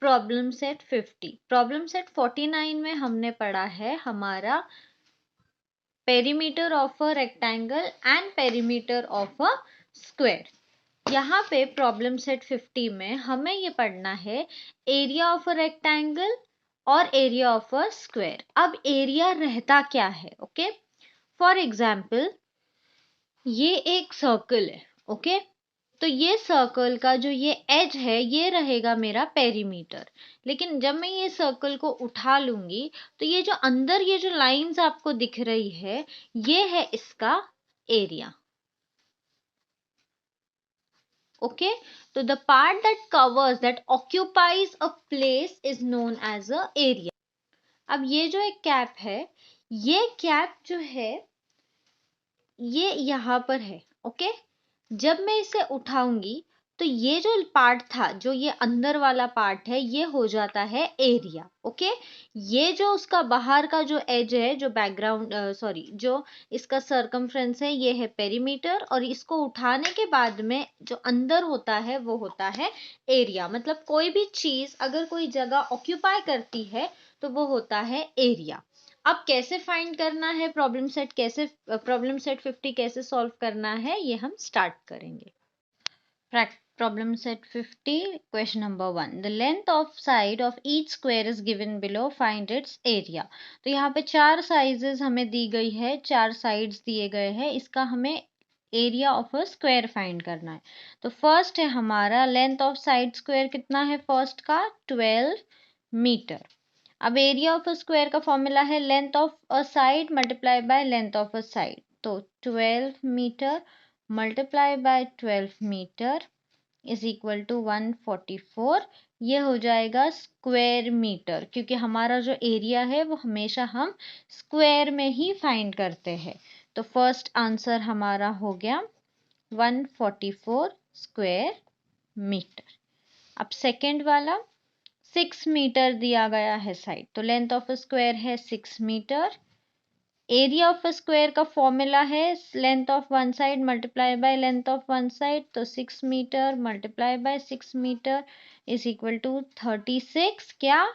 Problem set 50। Problem set 49 में हमने पढ़ा है हमारा perimeter of a rectangle and perimeter of a square. यहाँ पे प्रॉब्लम सेट 50 में हमें ये पढ़ना है एरिया ऑफ अ रेक्टेंगल और एरिया ऑफ अ स्क्वायर। अब एरिया रहता क्या है, ओके। फॉर एग्जाम्पल ये एक सर्कल है, ओके। तो ये सर्कल का जो ये एज है ये रहेगा मेरा पेरीमीटर। लेकिन जब मैं ये सर्कल को उठा लूंगी तो ये जो अंदर ये जो लाइंस आपको दिख रही है ये है इसका एरिया, ओके। तो the part that covers that occupies a place is known as a area. अब ये जो एक कैप है, ये कैप जो है ये यहाँ पर है, ओके। जब मैं इसे उठाऊंगी तो ये जो पार्ट था, जो ये अंदर वाला पार्ट है, ये हो जाता है एरिया, ओके। ये जो उसका बाहर का जो एज है, जो बैकग्राउंड सॉरी जो इसका सर्कमफ्रेंस है, ये है पेरीमीटर। और इसको उठाने के बाद में जो अंदर होता है वो होता है एरिया। मतलब कोई भी चीज अगर कोई जगह ऑक्यूपाई करती है तो वो होता है एरिया। अब कैसे फाइंड करना है प्रॉब्लम सेट, कैसे प्रॉब्लम सेट 50 कैसे सॉल्व करना है ये हम स्टार्ट करेंगे। Problem set 50, question number 1. The length of side of each square is given below. Find its area. तो यहाँ पे चार साइजेस हमें दी गई है, चार साइड्स दिए गए हैं। इसका हमें area of a square find करना है। तो फर्स्ट है हमारा लेंथ ऑफ साइड स्क्वायर कितना है, फर्स्ट का 12 मीटर। अब एरिया ऑफ अ स्क्वायर का फॉर्मूला है length of a side multiply by length of a side. तो 12 metre multiply by 12 metre is equal to 144। ये हो जाएगा स्क्वायर मीटर, क्योंकि हमारा जो एरिया है वो हमेशा हम स्क्वायर में ही फाइंड करते हैं। तो फर्स्ट आंसर हमारा हो गया 144 स्क्वायर मीटर। अब सेकंड वाला 6 मीटर दिया गया है साइड, तो लेंथ ऑफ स्क्वायर है 6 मीटर। एरिया ऑफ स्क्वायर का फॉर्मूला है length of one side multiply by length of one side. तो 6 metre multiply by 6 metre is equal to 36 क्या,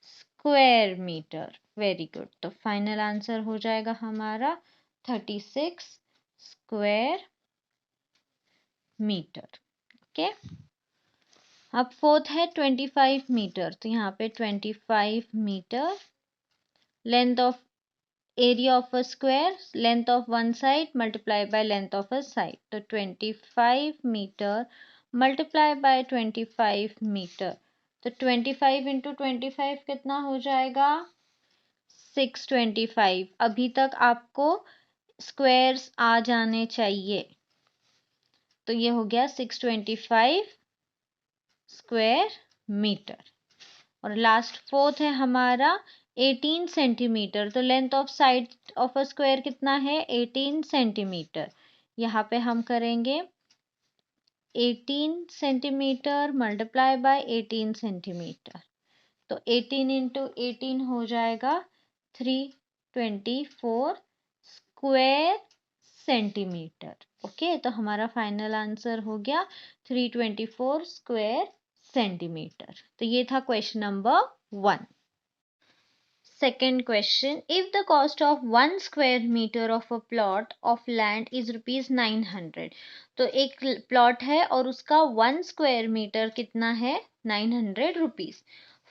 स्क्वायर मीटर। Very good. तो फाइनल आंसर हो जाएगा हमारा 36 square metre, okay. अब fourth है 25 मीटर। तो यहाँ पे 25 metre length of area of a square, length of one side multiply by length of a side. तो 25 मीटर मल्टीप्लाई बाय 25 मीटर। तो 25 इंटू 25 कितना हो जाएगा, 625। अभी तक आपको स्क्वायर्स आ जाने चाहिए। तो ये हो गया 625 स्क्वायर मीटर। और लास्ट फोर्थ है हमारा 18 सेंटीमीटर। तो length of side of a square कितना है, 18 सेंटीमीटर। यहाँ पे हम करेंगे 18 सेंटीमीटर मल्टीप्लाई बाय 18 सेंटीमीटर। तो 18 इंटू 18 हो जाएगा 324 स्क्वायर सेंटीमीटर, ओके। तो हमारा फाइनल आंसर हो गया 324 स्क्वायर सेंटीमीटर। तो ये था question number 1। Second question, if the cost of 1 square meter of a plot of land is rupees 900, तो एक प्लॉट है और उसका 1 स्क्वायर मीटर कितना है, 900 rupees.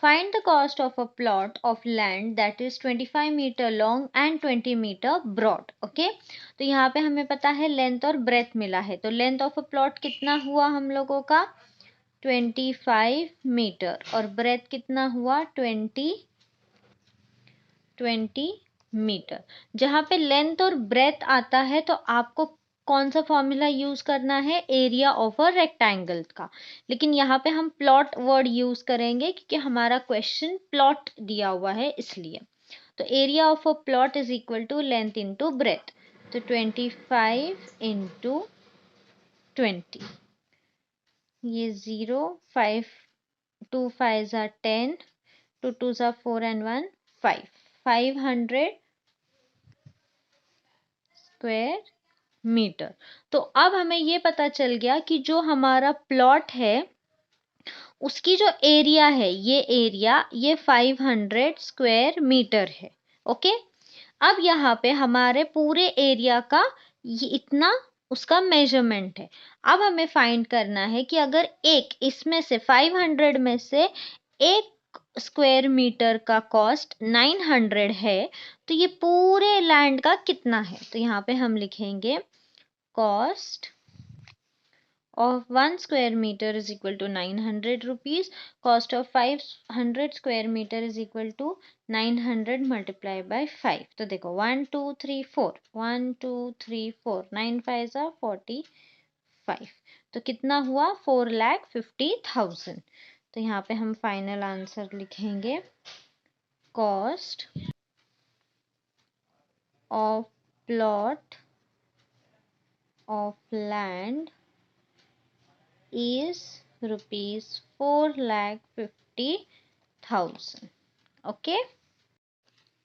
Find the cost of a plot of land that is 25 meter long and 20 meter broad, okay? तो यहाँ पे हमें पता है लेंथ और ब्रेथ मिला है। तो लेंथ ऑफ अ प्लॉट कितना हुआ हम लोगों का, 25 मीटर। और ब्रेथ कितना हुआ, 20 मीटर। जहाँ पे लेंथ और ब्रेथ आता है तो आपको कौन सा फॉर्मूला यूज करना है, एरिया ऑफ अ रेक्टेंगल का। लेकिन यहाँ पे हम प्लॉट वर्ड यूज करेंगे क्योंकि हमारा क्वेश्चन प्लॉट दिया हुआ है इसलिए। तो area of a plot is equal to length into breadth. तो 25 इंटू 20, ये 0, 5 2 5 are 10, 2 2s are 4 and 1 5, 500 square metre. तो अब हमें ये पता चल गया कि जो हमारा प्लॉट है उसकी जो एरिया है, ये एरिया ये 500 स्क्वायर मीटर है। ओके, अब यहाँ पे हमारे पूरे एरिया का ये इतना उसका मेजरमेंट है। अब हमें फाइंड करना है कि अगर एक इसमें से 500 में से एक स्क्वायर मीटर का कॉस्ट 900 है, तो ये पूरे लैंड का कितना है। तो यहाँ पे हम लिखेंगे cost of 1 square meter is equal to 900 rupees. Cost of 500 square meter is equal to 900 multiplied by 5. तो देखो 1 2 3 4 1 2 3 4 9 5 45। तो कितना हुआ 4,50,000। तो यहाँ पे हम फाइनल आंसर लिखेंगे cost of plot of land is rupees 4,50,000. Okay.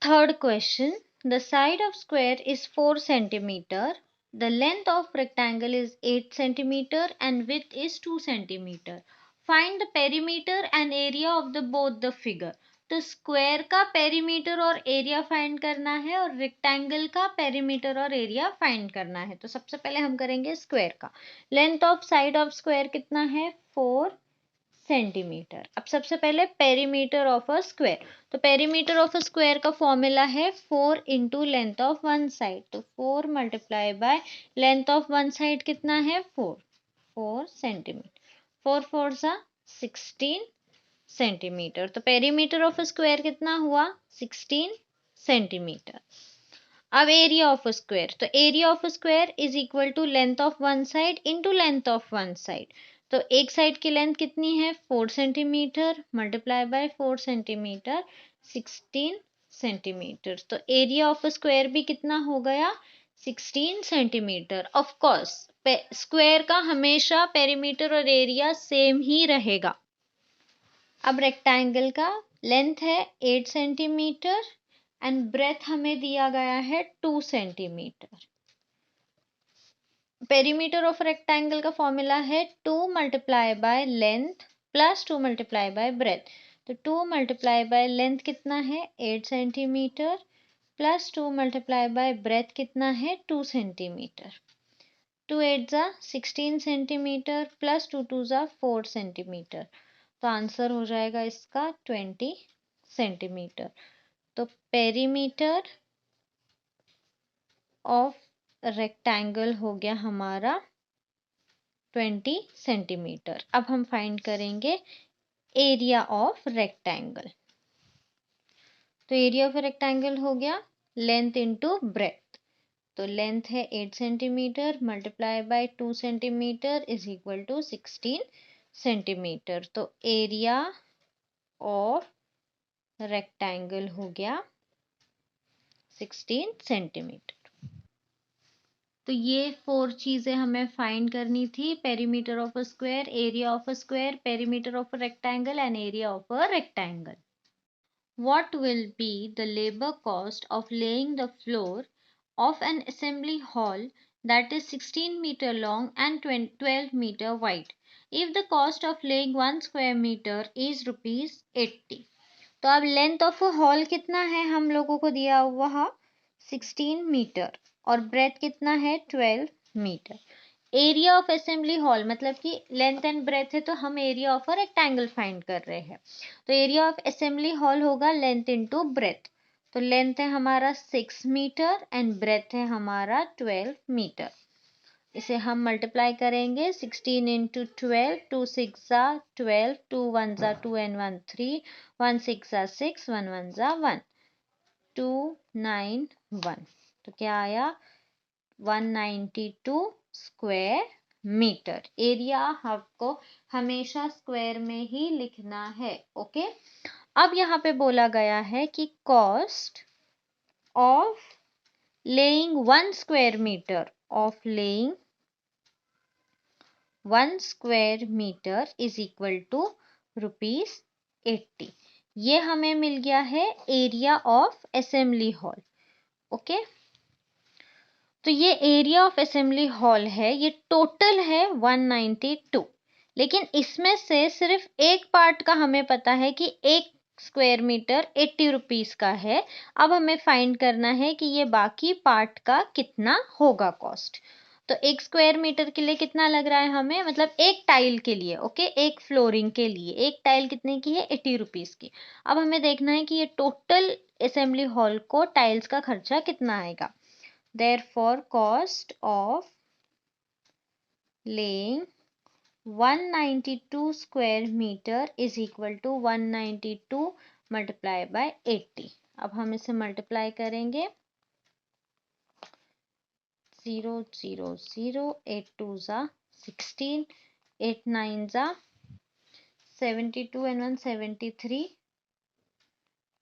Third question. The side of square is 4 centimeter. The length of rectangle is 8 centimeter and width is 2 centimeter. Find the perimeter and area of the both the figure. तो square का perimeter और area find करना है और rectangle का perimeter और area find करना है। तो सबसे पहले हम करेंगे स्क्वायर का। Length of side of square कितना है 4 सेंटीमीटर। अब सबसे पहले पेरीमीटर ऑफ अ स्क्वायर। तो पेरीमीटर ऑफ अ स्क्वायर का फॉर्मूला है 4 into length of one side. तो 4 multiply by length of one side कितना है 4 सेंटीमीटर। 4 4 सा 16 सेंटीमीटर। तो पेरीमीटर ऑफ स्क्वायर कितना हुआ 16 सेंटीमीटर। अब एरिया ऑफ स्क्वायर। तो area of square is equal to length of one side into length of one side. तो एक साइड की लेंथ कितनी है 4 centimetre multiply by 4 centimetre 16 centimetre. तो एरिया ऑफ स्क्वायर भी कितना हो गया 16 सेंटीमीटर। ऑफ कोर्स स्क्वायर का हमेशा पेरीमीटर और एरिया सेम ही रहेगा। अब रेक्टेंगल का लेंथ है 8 सेंटीमीटर एंड ब्रेथ हमें दिया गया है 2 सेंटीमीटर। पेरीमीटर ऑफ रेक्टेंगल का फॉर्मूला है 2 multiply by length plus 2 multiply by breath. तो 2 मल्टीप्लाई बाय लेंथ कितना है 8 centimetre plus 2 multiply by breath कितना है 2 सेंटीमीटर। 2 8 जा 16 सेंटीमीटर प्लस 2 2 जा 4 सेंटीमीटर। तो आंसर हो जाएगा इसका 20 सेंटीमीटर। तो पेरीमीटर ऑफ रेक्टेंगल हो गया हमारा 20 सेंटीमीटर। अब हम फाइंड करेंगे एरिया ऑफ रेक्टेंगल। तो एरिया ऑफ रेक्टेंगल हो गया लेंथ इंटू ब्रेथ। तो लेंथ है 8 centimetre multiply by 2 centimetre is equal to 16 centimetre. तो एरिया ऑफ रेक्टेंगल हो गया 16 सेंटीमीटर। तो ये 4 चीजें हमें फाइंड करनी थी। Perimeter of a square, area of a square, perimeter of a rectangle and area of a rectangle. What will be the labor cost of laying the floor of an assembly hall that is 16 meter long and 12 meter wide if the cost of laying 1 square meter is rupees 80? तो अब length of hall कितना है हम लोगों को दिया हुआ 16 metre और ब्रेथ कितना है 12 metre. Area of assembly hall मतलब कि लेंथ एंड ब्रेथ है तो हम area of a rectangle find कर रहे हैं। तो एरिया ऑफ असेंबली हॉल होगा लेंथ इंटू ब्रेथ। तो लेंथ है हमारा 6 मीटर एंड ब्रेथ है हमारा 12 मीटर। इसे हम मल्टीप्लाई करेंगे 16 इंटू 12 2 6 जा 12 2 1 जा 2 एंड 1 3 1 6 जा 6 1 1 जा 1 2 9 1। तो क्या आया 192 स्क्वायर मीटर। एरिया आपको हमेशा स्क्वायर में ही लिखना है। ओके, अब यहाँ पे बोला गया है कि cost of laying 1 square metre of laying 1 square metre is equal to ₹80। ये हमें मिल गया है area of assembly hall. Okay, तो ये एरिया ऑफ असेंबली हॉल है, ये टोटल है 192। लेकिन इसमें से सिर्फ एक पार्ट का हमें पता है कि 1 स्क्वायर मीटर 80 रुपीस का है। अब हमें फाइंड करना है कि ये बाकी पार्ट का कितना होगा कॉस्ट। तो 1 स्क्वायर मीटर के लिए कितना लग रहा है हमें, मतलब एक टाइल के लिए, ओके, एक फ्लोरिंग के लिए एक टाइल कितने की है, 80 रुपीस की। अब हमें देखना है कि ये टोटल असेंबली हॉल को टाइल्स का खर्चा कितना आएगा। Therefore, cost of laying 192 square meter is equal to 192 multiply by 80। अब हम इसे मल्टीप्लाई करेंगे, 0 0 0, 8 2 जा 16, 8 9 जा 72 and 1 73,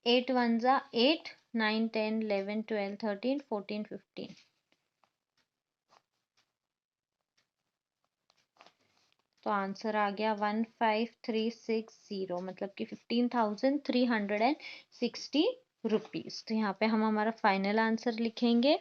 8 1 जा 8, 9 10 11 12 13 14 15। तो आंसर आ गया 15360, मतलब कि 15,360 रुपीज। तो यहाँ पे हम हमारा फाइनल आंसर लिखेंगे।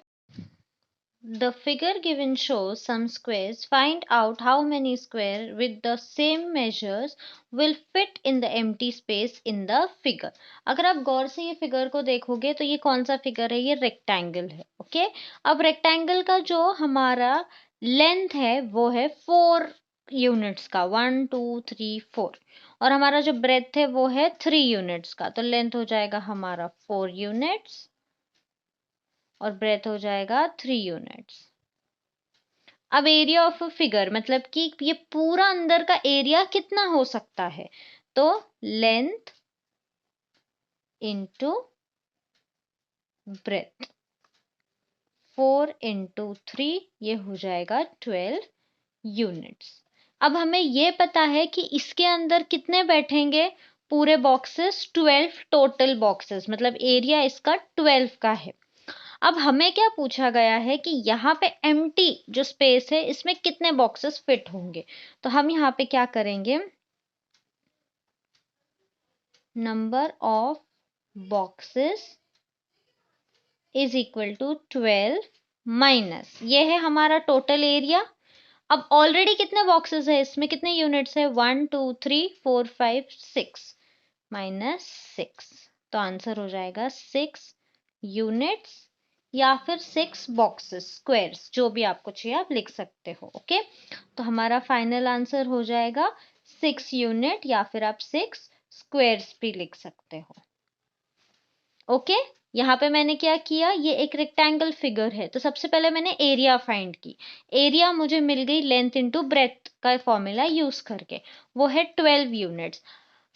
The figure given shows some squares. Find out how many square with the same measures will fit in the empty space in the figure। अगर आप गौर से ये फिगर को देखोगे तो ये कौन सा फिगर है, ये रेक्टेंगल है, ओके। अब रेक्टेंगल का जो हमारा लेंथ है वो है 4 यूनिट्स का, 1 2 3 4, और हमारा जो ब्रेथ है वो है 3 यूनिट्स का। तो लेंथ हो जाएगा हमारा 4 यूनिट्स और ब्रेथ हो जाएगा 3 यूनिट्स। अब एरिया ऑफ अ फिगर मतलब कि ये पूरा अंदर का एरिया कितना हो सकता है, तो लेंथ इंटू ब्रेथ, 4 इंटू 3, ये हो जाएगा 12 यूनिट्स। अब हमें ये पता है कि इसके अंदर कितने बैठेंगे पूरे बॉक्सेस, 12 टोटल बॉक्सेस, मतलब एरिया इसका 12 का है। अब हमें क्या पूछा गया है कि यहाँ पे एम्प्टी जो स्पेस है इसमें कितने बॉक्सेस फिट होंगे। तो हम यहाँ पे क्या करेंगे, number of boxes is equal to 12 minus, ये है हमारा टोटल एरिया। अब ऑलरेडी कितने बॉक्सेस है, इसमें कितने यूनिट्स है, 1 2 3 4 5 6, माइनस 6। तो आंसर हो जाएगा 6 यूनिट्स या फिर 6 बॉक्सेस, स्क्वायर्स, जो भी आपको चाहिए आप लिख सकते हो, ओके। तो हमारा फाइनल आंसर हो जाएगा 6 यूनिट या फिर आप 6 स्क्वायर्स भी लिख सकते हो, ओके। यहाँ पे मैंने क्या किया, ये एक रेक्टेंगल फिगर है तो सबसे पहले मैंने एरिया फाइंड की। एरिया मुझे मिल गई लेंथ इंटू ब्रेथ का फॉर्मूला यूज करके, वो है 12 यूनिट्स।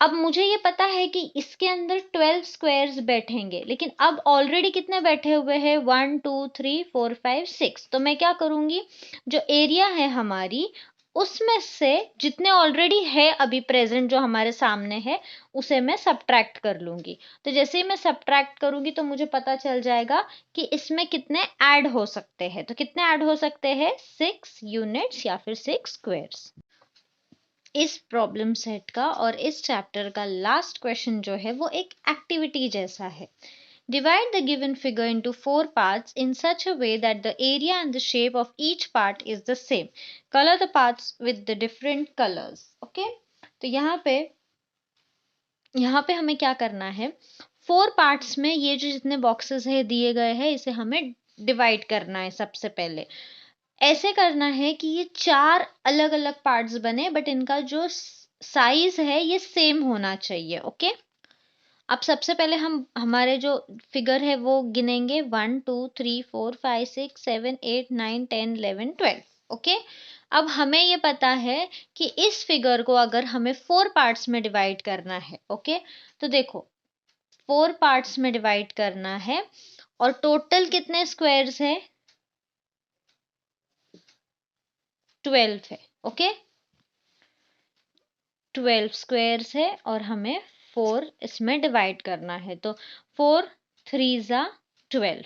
अब मुझे ये पता है कि इसके अंदर 12 स्क्वायर्स बैठेंगे, लेकिन अब ऑलरेडी कितने बैठे हुए हैं, 1 2 3 4 5 6। तो मैं क्या करूंगी, जो एरिया है हमारी उसमें से जितने ऑलरेडी है अभी प्रेजेंट जो हमारे सामने है उसे मैं सब्ट्रैक्ट कर लूंगी। तो जैसे ही मैं सब्ट्रैक्ट करूंगी तो मुझे पता चल जाएगा कि इसमें कितने ऐड हो सकते हैं। तो कितने ऐड हो सकते हैं, 6 यूनिट्स या फिर 6 स्क्वायर्स। इस प्रॉब्लम सेट का और इस चैप्टर का लास्ट क्वेश्चन जो है वो एक एक्टिविटी जैसा है। Divide the given figure into 4 parts in such a way that the area and the shape of each part is the same. Color the parts with the different colors. Okay? तो यहाँ पे हमें क्या करना है, 4 parts में ये जो जितने बॉक्सेस है दिए गए हैं इसे हमें डिवाइड करना है। सबसे पहले ऐसे करना है कि ये 4 अलग अलग पार्ट्स बने बट इनका जो साइज है ये सेम होना चाहिए, ओके। अब सबसे पहले हम हमारे जो फिगर है वो गिनेंगे, 1 2 3 4 5 6 7 8 9 10 11 12, ओके। अब हमें ये पता है कि इस फिगर को अगर हमें 4 पार्ट्स में डिवाइड करना है, ओके, तो देखो 4 पार्ट्स में डिवाइड करना है और टोटल कितने स्क्वायर्स है, 12 है, ओके। 12 स्क्वायर्स है और हमें 4 इसमें डिवाइड करना है। तो 4 3 जा 12,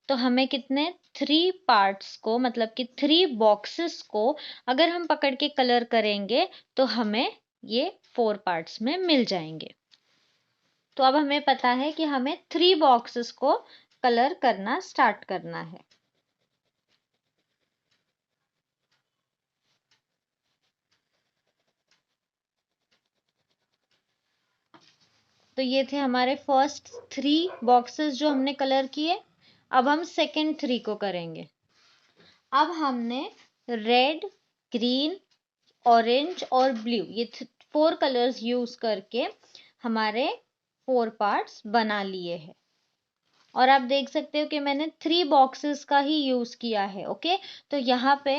तो हमें कितने 3 पार्ट्स को, मतलब कि 3 बॉक्सेस को अगर हम पकड़ के कलर करेंगे तो हमें ये 4 पार्ट्स में मिल जाएंगे। तो अब हमें पता है कि हमें 3 बॉक्सेस को कलर करना स्टार्ट करना है। तो ये थे हमारे फर्स्ट 3 बॉक्सेस जो हमने कलर किए। अब हम सेकेंड 3 को करेंगे। अब हमने रेड, ग्रीन, ऑरेंज और ब्लू ये 4 कलर्स यूज करके हमारे 4 पार्ट्स बना लिए हैं। और आप देख सकते हो कि मैंने 3 बॉक्सेस का ही यूज किया है। ओके, तो यहाँ पे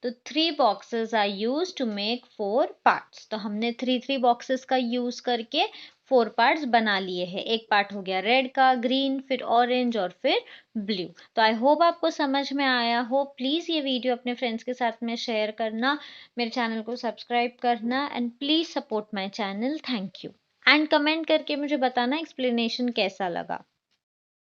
तो 3 boxes are used to make 4 parts। तो हमने 3 boxes का यूज करके 4 parts बना लिए हैं। एक पार्ट हो गया रेड का, ग्रीन, फिर ऑरेंज और फिर ब्लू। तो आई होप आपको समझ में आया हो। प्लीज ये वीडियो अपने फ्रेंड्स के साथ में शेयर करना, मेरे चैनल को सब्सक्राइब करना and please support my channel. Thank you and comment करके मुझे बताना एक्सप्लेनेशन कैसा लगा।